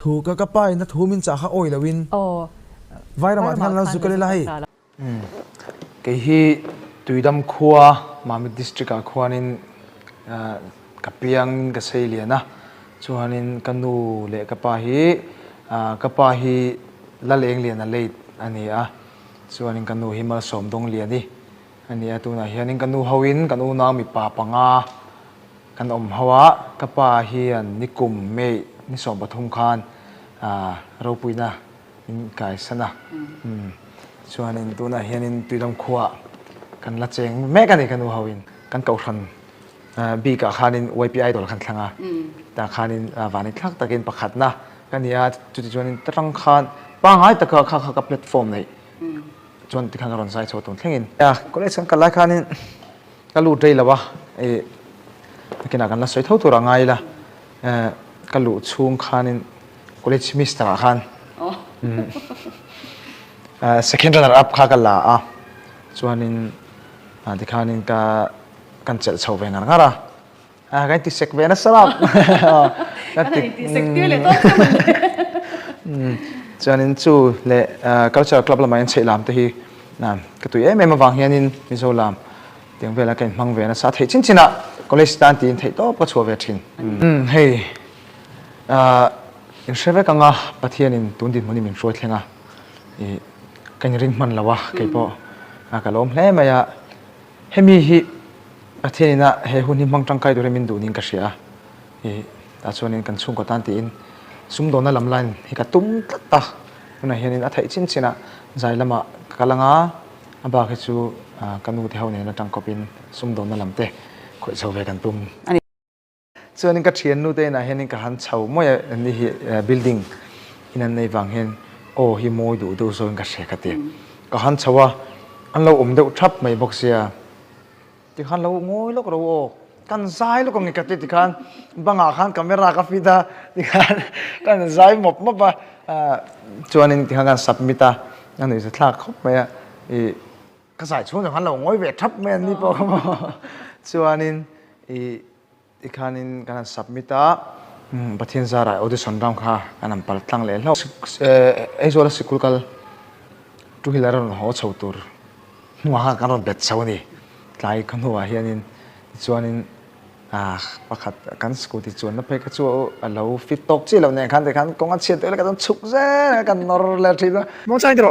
thu ka pai na thu min cha kha oi lawin vai ra ma than la zukale lai ke hi tuidam khuwa mami district a khuanin kapiang ka seiliana chuanin kanu le kapa hi la leng lian a leit ani a chuanin kanu hi ma som dong liani ani atuna hianin kanu hawin kanu na mi pa panga kan om hawa kapa hi an nikum me ni som pathum khan ro puina in kai sana chuanin tuna hianin tuidam khuwa kan la cheng me kan kanu hawin kan kau than bi ka khanin YPI dol khan thlanga ta khanin wani thak takin pakhat na kania chu chuanin tarang khan pangai ta kha platform nei chuan ti khan ron sai chotun thlengin ya college kan kala khanin kalu trei lawa e kina kan la soi tho tur angai la kalu chung khanin college semester khan second runner up kha kala a chuanin ti khanin ka kan chel chho ve ngar ngara cái ti sek ve na sarap cái ti sek ti le to chuanin chu le culture club la mai chei lam te hi na ka tu em em awang hianin Mizoram tiang vela kan mang ve na sa thei chin china college stan tin thei to pa chho ve thin hei in sheve kanga pathianin tundin moni min roi thlenga e kan ring man lawa ke po kalom hle maya hemi hi pathianina he huni mangtang kai dore min du ning ka sia e ta chuanin kan chung ko tan ti in sum do na lam line hi ka tum ta una hianin a thei chin china zai lama kalanga aba khe chu kanu the haune na tang kopin sum do na lamte khoi chho ve kan tum chuanin ka thian nu te na hianin ka han chho moi ni hi building inan nei wang hen o hi moi du so ka se ka te ka han chawa an lo om deuh thap mai bok sia ti khan lo ngoi lo ro kan zai lo ko ngi ka ti khan banga khan camera ka fida ti khan kan zai mop ba chuanin ti khan submita nan ni sa thla khop mai e ka sai chung khan lo ngoi ve thap mai ni po chuanin e ti khanin kan submita pathian zara audition ram kha kanam pal tlang le lo e zola sikul kal tu hilaron ho chautur ngwa kan ron bet chawni tlai kan huwa hianin chuanin pakhat kan scooty chuan na phei ka chu alo fit tok chi lo ne khan te khan konga chet le ka don chuk ze kan nor le thina mo chai dro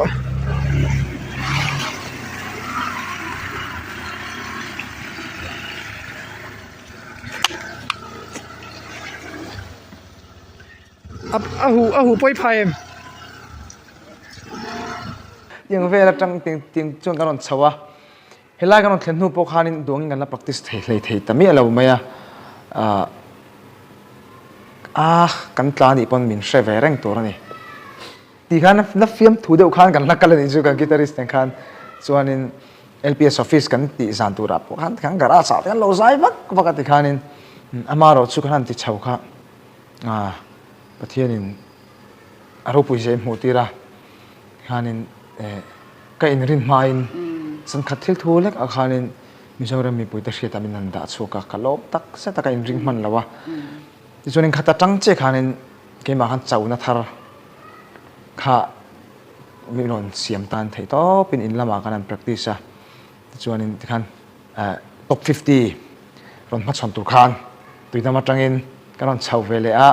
ahu poi phai em yang vela tang ting chuan kan ron chawa helai kan ron thlen hu po khanin duang kan la practice thei tami alo maya kan tla ni pon min she ve reng tur ani ti khan na film thu deuh khan kan la kal ni chu kan guitarist ten khan chuanin LPS office kan ti zan tur ap khan gara sa ten lo zai vak vakati khanin amaro chu khan ti chau kha pathianin aro pui je mu tira khanin ka in rin main san khathil thu lek a khanin Mizoram mi pui ta hriat amin an da chuka kalop tak se ta ka in ring man lawa ti chuanin khata tang che khanin ke ma khan chauna thar kha mi ron siam tan thei to pin in lama kan practice a ti chuanin ti khan top 50 ron ma chon tur khan tuina ma tangin kan chau vele a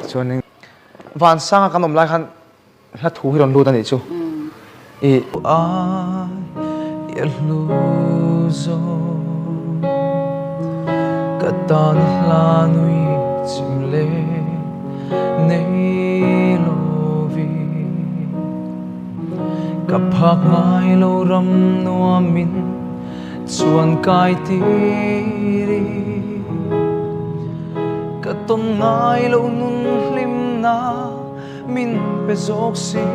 chuanin van sang kanom lai khan la thu hi ron lu ta ni chu e ai lu zo ka tan la nui chim le nei lo vi ka phak ngai lo ram nuwa min chuan kai ti ri ka ton ngai lo nun hlim na min pe zok si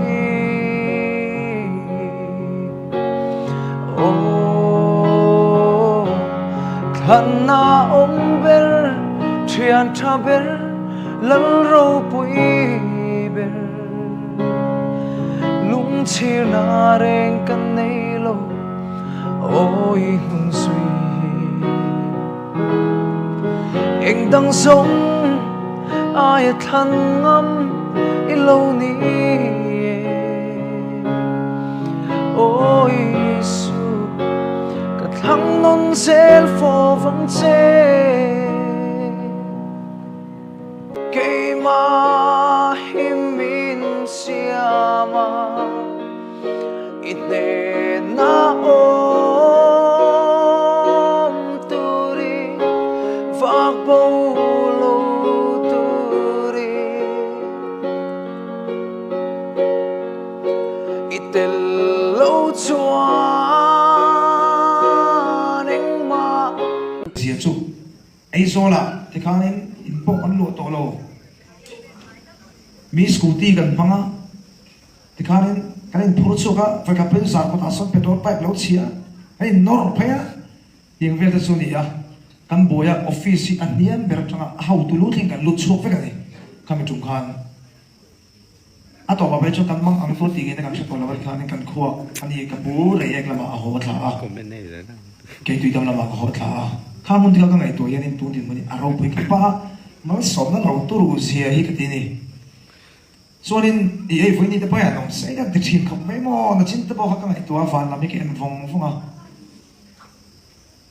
than na om ber thian tha ber lal ro pui ber lung chir na reng kan nei lo oi lung sui eng dang song ai than ngam ite na om turi vak bolo turi ite lo chuan eng ma Diệt trụ ấy do là thì khá nên in bộ ăn lụa tổ lầu mi scooty gần phăng á thì khá nên cái nên thua số cả phải gặp bên giảm của ta xong petrol pipe lâu chia cái nor phải á hiện về số này á căn bộ ya office anh niệm về trong hậu tu lút hình cái lút số phải cái này kami trung khan à tổ bảo cho căn mang anh phốt tiền cái này sẽ còn là cái khá nên căn khoa anh ấy cái bố này cái là mà hồ thả cái tùy tâm là mà hồ thảข้ามุนที่เขาไงตัวยันนี่ตัวนี้มันอารมณ์ไปกับป้ามันสมนั่นเราตัวรู้เสียฮีกันทีนี่ส่วนนี้ไอ้ฝั่งนี้แต่ป้าอย่างน้องเสียกันติดชิมเขาไม่มองนะชิมแต่บอกเขาไงตัวฟันเราไม่เก่งฟงอ่ะ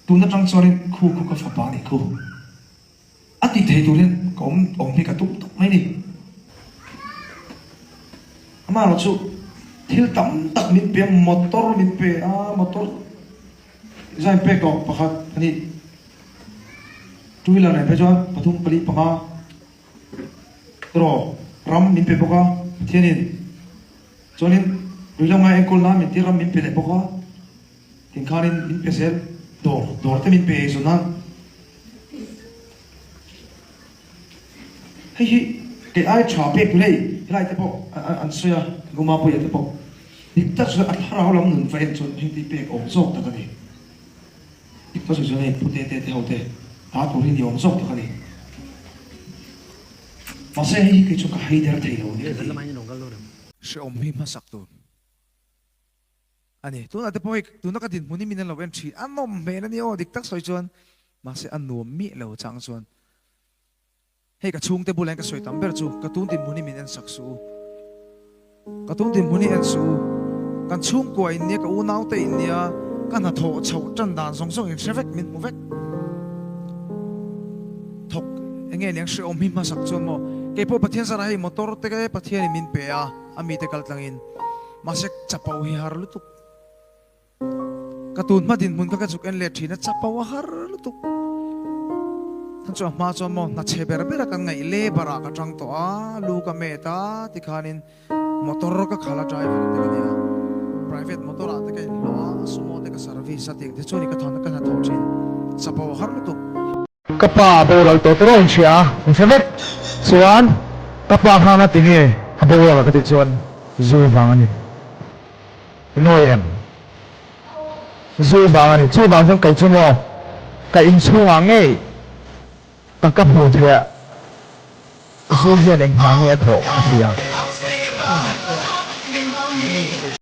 ตัวนั้นจังส่วนนี้คู่กับฟ้าป่านี่คู่อันที่เทตัวนี้ก็อมพี่กับตุ๊กไม่ดิมาเราชูที่ตั้มตักมินเปียมอเตอร์มินเปียมอเตอร์ใช่เปียก็ปะครับอันนี้ทุกเรื่องไหนไปจวนปฐุมปริปะกะตรอรำมินเปปะกะเทียนินจวนนี้ดูยังไงเอ็งคนน้ำมินที่รำมินเปเลยปะกะถึงข้านินมินเปเซลดอร์แต่มินเปย์ส่วนนั้นเฮ้ยเกย์ไอ้ชาเปกเลยไล่แต่ปะอันเสียกูมาปุยแต่ปะนี่ตัดสุดอัดเราลำหนึ่งไฟจนเห็นที่เปกออกโซกตะกันนี่อีกตัดสุดนี่พูดเตะเท่าเตะตาตัวนี้ยอมส่งตัวนี้มาเสียให้กิจการให้เดินที่เราเนี่ยเชื่อมมีมาสักตัวอันนี้ตัวนั้นแต่พออีกตัวนักดินมันนี่มีนั่นเราเป็นชีอันนมเมนั่นนี่โอ้ดิกตักสวยจวนมาเสียอันนัวมีเราจังจวนให้กระชุ่งแต่บุเรงกระสวยตั้มเบอร์จูกระตุ้นดินมันนี่มีนั่นสักสูกระตุ้นดินมันนี่อันสูกันชุ่งกว่าอินเนียกับอูน่าเตอินเนียกันหัดโถเฉาจันดานส่งอย่างเชฟเวกมินมูเวกทกเงี้ยเลี้ยงเชื่อมหิมะสักจวนโมเก็บพวกประเทศสลายมอเตอร์เตะประเทศมินเปียอามีเตะกัลตังอินมาเสกจับเอาหิฮาร์ลุตุกกระตุ้นมาดินมุนก็กระจุกเอ็นเลทีน่ะจับเอาฮาร์ลุตุกท่านจวบมาจวนโมนัดเชเบร์เบร์กันไงเล่บาระกระจังตัวลูกเมตาที่ขานินมอเตอร์ก็ขาลาใจไปเตะกันเนี่ย private มอเตอร์เตะกันล้อสมอเตะกันเซอร์วิสสติกที่ช่วยนี่ก็ทอนกันหัดโถจินจับเอาฮาร์ลุตุกkapa boral to tron sia sevet suan kapa khana tingi habola ka ti chuan zu bangani noem zu bangani chu bang jong kai chumo ka in chuwa nge ka ka hu thia zu hian eng hang e tho sia